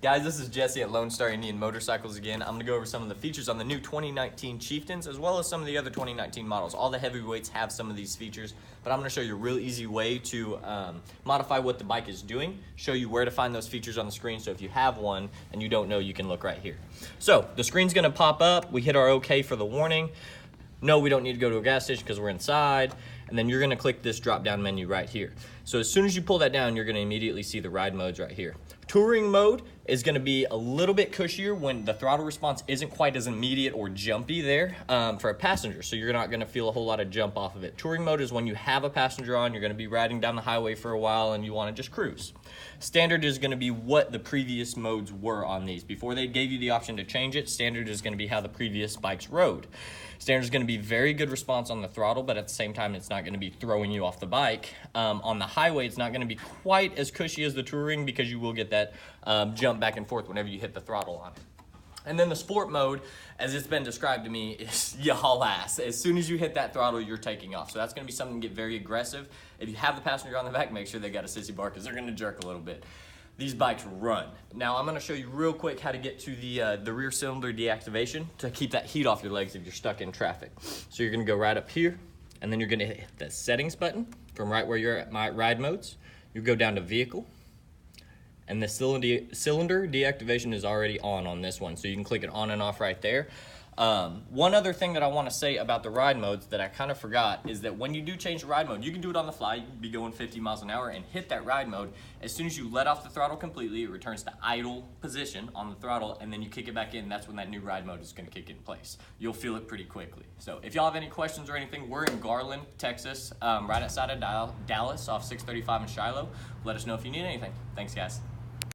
Guys, this is Jesse at Lone Star Indian Motorcycles again. I'm going to go over some of the features on the new 2019 Chieftains as well as some of the other 2019 models. All the heavyweights have some of these features, but I'm going to show you a real easy way to modify what the bike is doing, show you where to find those features on the screen, so if you have one and you don't know, you can look right here. So the screen's going to pop up. We hit our OK for the warning. No, we don't need to go to a gas station because we're inside. And then you're going to click this drop-down menu right here. So as soon as you pull that down, you're going to immediately see the ride modes right here. Touring mode is going to be a little bit cushier when the throttle response isn't quite as immediate or jumpy there for a passenger, so you're not going to feel a whole lot of jump off of it. Touring mode is when you have a passenger on, you're going to be riding down the highway for a while and you want to just cruise. Standard is going to be what the previous modes were on these. Before they gave you the option to change it, standard is going to be how the previous bikes rode. Standard is going to be very good response on the throttle, but at the same time, it's not going to be throwing you off the bike. On the highway, it's not going to be quite as cushy as the touring because you will get that jump back and forth whenever you hit the throttle on it. And then the sport mode, as it's been described to me, is y'all ass. As soon as you hit that throttle, you're taking off. So that's going to be something to get very aggressive. If you have the passenger on the back, make sure they got a sissy bar because they're going to jerk a little bit. These bikes run. Now I'm going to show you real quick how to get to the rear cylinder deactivation to keep that heat off your legs if you're stuck in traffic. So you're going to go right up here, and then you're going to hit the settings button from right where you're at my ride modes. You go down to vehicle, and the cylinder deactivation is already on this one, so you can click it on and off right there. One other thing that I want to say about the ride modes that I kind of forgot is that when you do change the ride mode, you can do it on the fly. You can be going 50 miles an hour and hit that ride mode. As soon as you let off the throttle completely, it returns to idle position on the throttle, and then you kick it back in. That's when that new ride mode is going to kick in place. You'll feel it pretty quickly. So if y'all have any questions or anything, we're in Garland, Texas, right outside of Dallas off 635 in Shiloh. Let us know if you need anything. Thanks, guys.